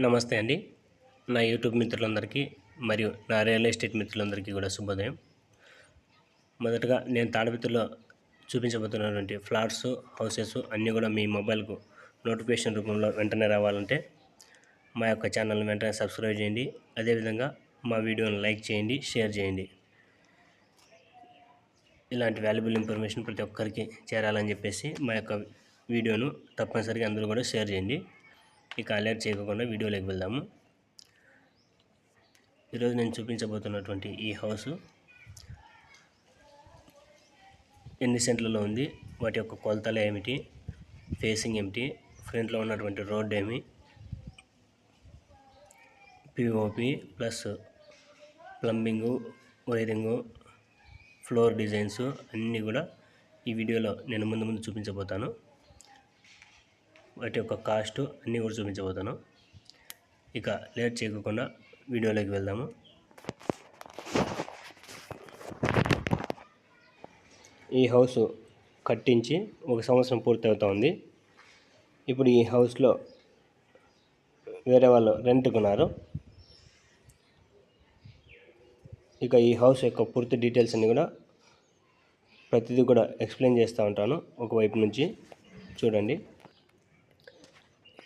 నమస్తే అండి. నా యూట్యూబ్ మిత్రులందరికీ మరియు నా రియల్ ఎస్టేట్ మిత్రులందరికీ కూడా శుభోదయం. మొదటగా నేను తాడిపత్రిలో చూపించబోతున్నటువంటి ఫ్లాట్స్, హౌసెస్ అన్నీ కూడా మీ మొబైల్‌కు నోటిఫికేషన్ రూపంలో వెంటనే రావాలంటే మా యొక్క ఛానల్‌ని వెంటనే సబ్స్క్రైబ్ చేయండి. అదేవిధంగా మా వీడియోని లైక్ చేయండి, షేర్ చేయండి. ఇలాంటి వాల్యుబుల్ ఇన్ఫర్మేషన్ ప్రతి ఒక్కరికి చేరాలని చెప్పేసి మా యొక్క వీడియోను తప్పనిసరిగా అందరూ కూడా షేర్ చేయండి. ఇక లేట్ చేయకుండా వీడియోలోకి వెళ్దాము. ఈరోజు నేను చూపించబోతున్నటువంటి ఈ హౌస్ ఎన్ని సెంట్లలో ఉంది, వాటి యొక్క కొలతలు ఏమిటి, ఫేసింగ్ ఏమిటి, ఫ్రంట్లో ఉన్నటువంటి రోడ్ ఏమి, POP plus plumbing, wiring, floor designs అన్నీ కూడా ఈ వీడియోలో నేను ముందు చూపించబోతాను. వాటి యొక్క కాస్ట్ అన్నీ కూడా చూపించబోతాను. ఇక లేట్ చేయకుండా వీడియోలోకి వెళ్దాము. ఈ హౌస్ కట్టించి 1 సంవత్సరం పూర్తి అవుతోంది. ఇప్పుడు ఈ హౌస్లో వేరే వాళ్ళు రెంట్కున్నారు. ఇక ఈ హౌస్ యొక్క పూర్తి డీటెయిల్స్ అన్నీ కూడా ప్రతిదీ కూడా ఎక్స్ప్లెయిన్ చేస్తూ ఉంటాను. ఒకవైపు నుంచి చూడండి.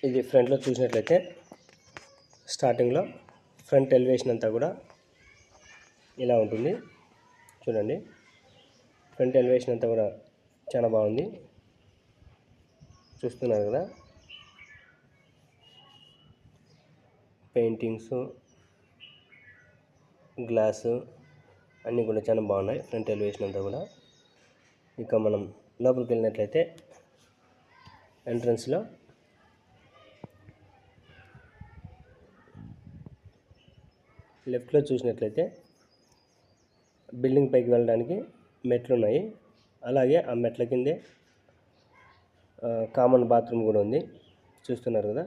ఇది ఫ్రంట్లో చూసినట్లయితే స్టార్టింగ్లో ఫ్రంట్ ఎలివేషన్ అంతా కూడా ఇలా ఉంటుంది. చూడండి, ఫ్రంట్ ఎలివేషన్ అంతా కూడా చాలా బాగుంది. చూస్తున్నారు కదా, పెయింటింగ్స్, గ్లాసు అన్నీ కూడా చాలా బాగున్నాయి. ఫ్రంట్ ఎలివేషన్ అంతా కూడా. ఇక మనం లోపలికి వెళ్ళినట్లయితే ఎంట్రన్స్లో లెఫ్ట్లో చూసినట్లయితే బిల్డింగ్ పైకి వెళ్ళడానికి మెట్లు ఉన్నాయి. అలాగే ఆ మెట్ల కిందే కామన్ బాత్రూమ్ కూడా ఉంది. చూస్తున్నారు కదా,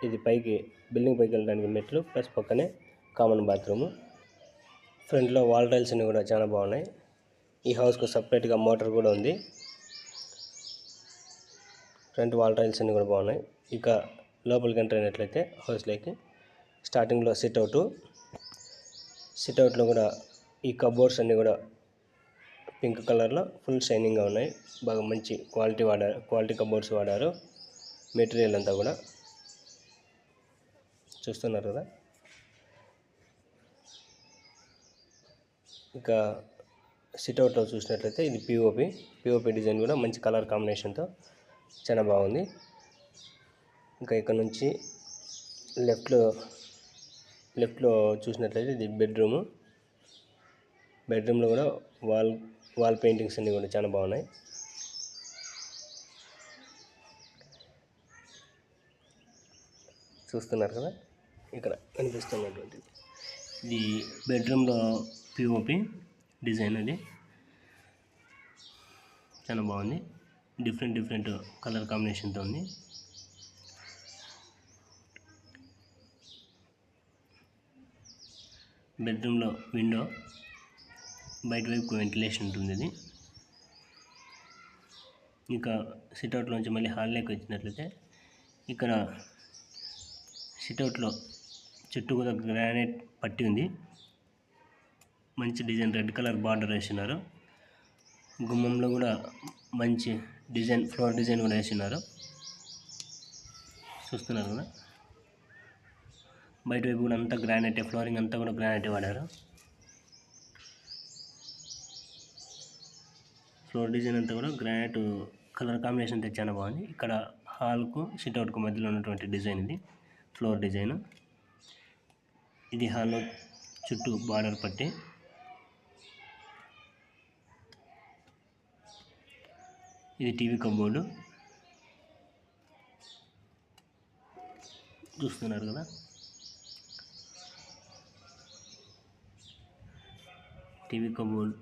ఇది పైకి బిల్డింగ్ పైకి వెళ్ళడానికి మెట్లు ప్లస్ పక్కనే కామన్ బాత్రూము. ఫ్రంట్లో వాల్ టైల్స్ అన్నీ కూడా చాలా బాగున్నాయి. ఈ హౌస్కు సపరేట్గా మోటార్ కూడా ఉంది. ఫ్రంట్ వాల్ టైల్స్ అన్నీ కూడా బాగున్నాయి. ఇక లోపలికి ఎంటర్ అయినట్లయితే హౌస్లోకి స్టార్టింగ్లో సిట్అవుట్లో కూడా ఈ కబోర్డ్స్ అన్నీ కూడా పింక్ కలర్లో ఫుల్ షైనింగ్గా ఉన్నాయి. బాగా మంచి క్వాలిటీ కబోర్డ్స్ వాడారు. మెటీరియల్ అంతా కూడా చూస్తున్నారు కదా. ఇక సిట్అవుట్లో చూసినట్లయితే ఇది పిఓపి డిజైన్ కూడా మంచి కలర్ కాంబినేషన్తో చాలా బాగుంది. ఇంకా ఇక్కడ నుంచి లెఫ్ట్లో చూసినట్లయితే ఇది బెడ్రూమ్లో కూడా వాల్ పెయింటింగ్స్ అన్నీ కూడా చాలా బాగున్నాయి. చూస్తున్నారు కదా, ఇక్కడ కనిపిస్తున్నటువంటి ఇది బెడ్రూమ్లో పిఓపి డిజైన్. అది చాలా బాగుంది. డిఫరెంట్ కలర్ కాంబినేషన్తో ఉంది. బెడ్రూమ్లో విండో, బయట వైపు వెంటిలేషన్ ఉంటుంది. ఇది ఇంకా సిట్అవుట్లోంచి మళ్ళీ హాల్లోకి వచ్చినట్లయితే ఇక్కడ సిట్అవుట్లో చుట్టూ కూడా గ్రానైట్ పట్టి ఉంది. మంచి డిజైన్ రెడ్ కలర్ బార్డర్ వేసినారు. గుమ్మంలో కూడా మంచి డిజైన్ ఫ్లోర్ డిజైన్ కూడా వేసినారు. చూస్తున్నారు కదా, బయట వైపు కూడా అంతా గ్రానైటే, ఫ్లోరింగ్ అంతా కూడా గ్రానైటే వాడారు. ఫ్లోర్ డిజైన్ అంతా కూడా గ్రానైట్ కలర్ కాంబినేషన్ అయితే చాలా బాగుంది. ఇక్కడ హాల్కు సిట్అవుట్కు మధ్యలో ఉన్నటువంటి డిజైన్ ఇది ఫ్లోర్ డిజైన్. ఇది హాల్లో చుట్టూ బార్డర్ పట్టి. ఇది టీవీ కబోర్డు. చూస్తున్నారు కదా, TV cupboard,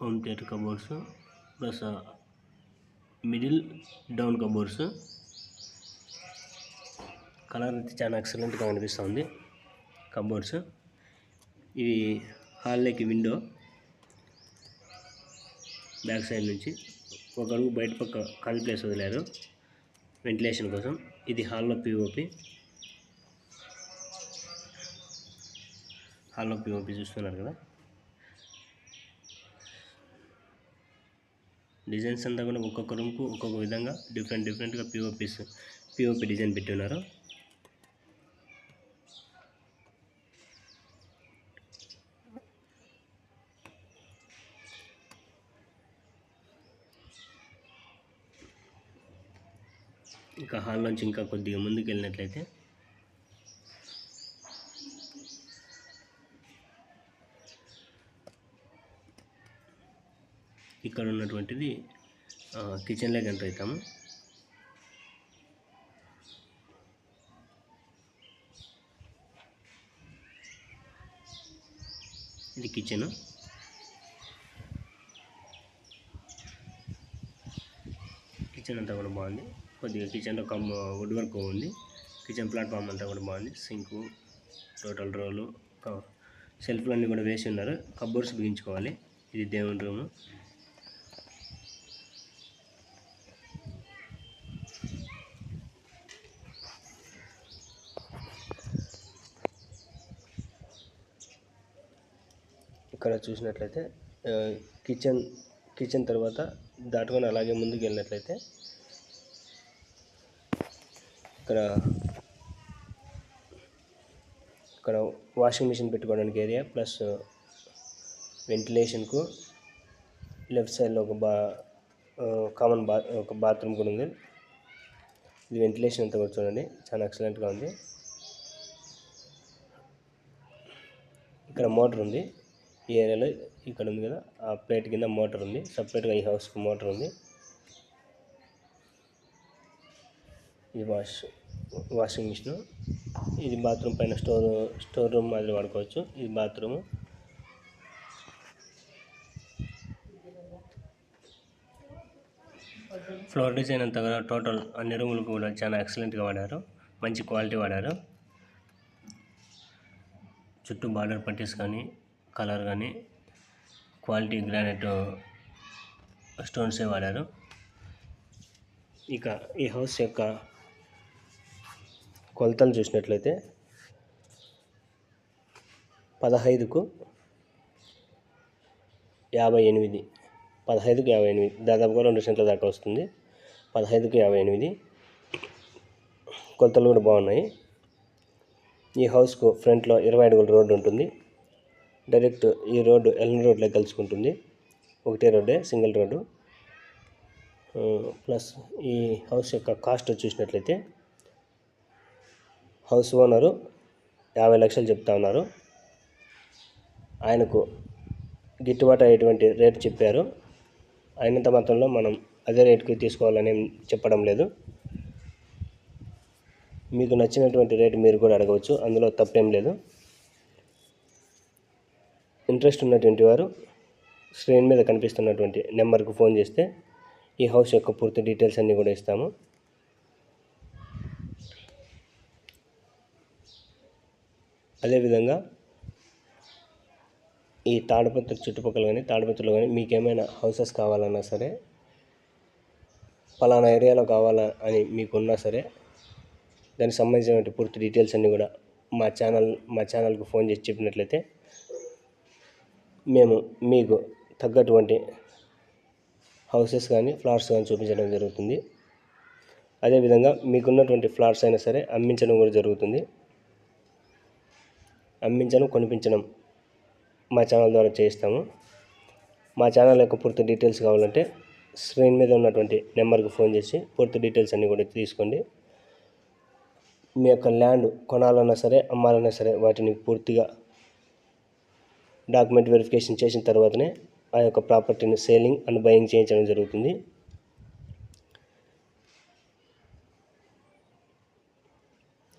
home theatre cupboards plus middle down cupboards. Colour అయితే చాలా ఎక్సలెంట్గా అనిపిస్తుంది కబోర్డ్స్. ఇవి హాల్లోకి విండో, బ్యాక్ సైడ్ నుంచి ఒక అడుగు బయట పక్క ఖాళీ ప్లేస్ వదిలారు వెంటిలేషన్ కోసం. ఇది హాల్లో పిఓపి. హాల్లో పిఓపి చూస్తున్నారు కదా. డిజైన్స్ అంతా కూడా ఒక్కొక్క రూమ్కు ఒక్కొక్క విధంగా డిఫరెంట్గా పిఓపి డిజైన్ పెట్టి ఉన్నారు. ఇంకా హాల్లోంచి ఇంకా కొద్దిగా ముందుకు వెళ్ళినట్లయితే ఇక్కడ ఉన్నటువంటిది కిచెన్లోకి ఎంటర్ అవుతాము. ఇది కిచెన్. కిచెన్ అంతా కూడా బాగుంది. కొద్దిగా కిచెన్లో వుడ్ వర్క్ ఉంది. కిచెన్ ప్లాట్ఫామ్ అంతా కూడా బాగుంది. సింకు, టోటల్ రోలు, సెల్ఫ్లు అన్నీ కూడా వేసి ఉన్నారు. కబోర్డ్స్ బిగించుకోవాలి. ఇది దేవుని రూము. ఇక్కడ చూసినట్లయితే కిచెన్ తర్వాత దాటుకొని అలాగే ముందుకు వెళ్ళినట్లయితే ఇక్కడ వాషింగ్ మిషన్ పెట్టుకోవడానికి ఏరియా, ప్లస్ వెంటిలేషన్కు లెఫ్ట్ సైడ్లో ఒక బాత్రూమ్ కూడా ఉంది. ఇది వెంటిలేషన్ అంతా కూడా చూడండి, చాలా ఎక్సలెంట్గా ఉంది. ఇక్కడ మోటార్ ఉంది. ఈ ఏరియాలో ఇక్కడ ఉంది కదా, ఆ ప్లేట్ కింద మోటార్ ఉంది. సపరేట్గా ఈ హౌస్కి మోటార్ ఉంది. ఇది వాషింగ్ మిషన్. ఇది బాత్రూమ్ పైన స్టోర్ రూమ్ మాదిరి వాడుకోవచ్చు. ఇది బాత్రూము. ఫ్లోర్ డిజైన్ అంతా కూడా టోటల్ అన్ని రూములు కూడా చాలా ఎక్సలెంట్గా వాడారు. మంచి క్వాలిటీ వాడారు. చుట్టూ బార్డర్ పట్టీస్ కానీ, కలర్ కానీ క్వాలిటీ గ్రానైట్ స్టోన్సే వాడారు. ఇక ఈ హౌస్ యొక్క కొలతలు చూసినట్లయితే 15కు 58, 15కు 58, దాదాపుగా 2 సెంట్ల దాకా వస్తుంది. 15కు 58 కొలతలు కూడా బాగున్నాయి. ఈ హౌస్కు ఫ్రంట్లో 20 అడుగుల రోడ్డు ఉంటుంది. డైరెక్ట్ ఈ రోడ్డు ఎల్ఎన్ రోడ్లో కలుసుకుంటుంది. ఒకటే రోడ్డే, సింగిల్ రోడ్డు. ప్లస్ ఈ హౌస్ యొక్క కాస్ట్ చూసినట్లయితే హౌస్ ఓనరు 50 లక్షలు చెప్తా ఉన్నారు. ఆయనకు గిట్టుబాటు అయ్యేటువంటి రేటు చెప్పారు. అయినంత మాత్రంలో మనం అదే రేటుకి తీసుకోవాలని చెప్పడం లేదు. మీకు నచ్చినటువంటి రేటు మీరు కూడా అడగవచ్చు, అందులో తప్పేం లేదు. ఇంట్రెస్ట్ ఉన్నటువంటి వారు స్క్రీన్ మీద కనిపిస్తున్నటువంటి నెంబర్కు ఫోన్ చేస్తే ఈ హౌస్ యొక్క పూర్తి డీటెయిల్స్ అన్నీ కూడా ఇస్తాము. అదేవిధంగా ఈ తాడిపత్రి చుట్టుపక్కల కానీ, తాడిపత్రిలో కానీ మీకేమైనా హౌసెస్ కావాలన్నా సరే, పలానా ఏరియాలో కావాలా అని మీకున్నా సరే, దానికి సంబంధించిన పూర్తి డీటెయిల్స్ అన్నీ కూడా మా ఛానల్కు ఫోన్ చేసి చెప్పినట్లయితే మేము మీకు తగ్గటువంటి హౌసెస్ కానీ, ఫ్లాట్స్ కానీ చూపించడం జరుగుతుంది. అదేవిధంగా మీకున్నటువంటి ఫ్లాట్స్ అయినా సరే అమ్మించడం కూడా జరుగుతుంది. అమ్మించడం, కొనిపించడం మా ఛానల్ ద్వారా చేయిస్తాము. మా ఛానల్ యొక్క పూర్తి డీటెయిల్స్ కావాలంటే స్క్రీన్ మీద ఉన్నటువంటి నెంబర్కి ఫోన్ చేసి పూర్తి డీటెయిల్స్ అన్నీ కూడా తీసుకోండి. మీ యొక్క ల్యాండ్ కొనాలన్నా సరే, అమ్మాలన్నా సరే వాటిని పూర్తిగా డాక్యుమెంట్ వెరిఫికేషన్ చేసిన తర్వాతనే ఆ యొక్క ప్రాపర్టీని సేలింగ్ అండ్ బయింగ్ చేయించడం జరుగుతుంది.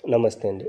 నమస్తే అండి.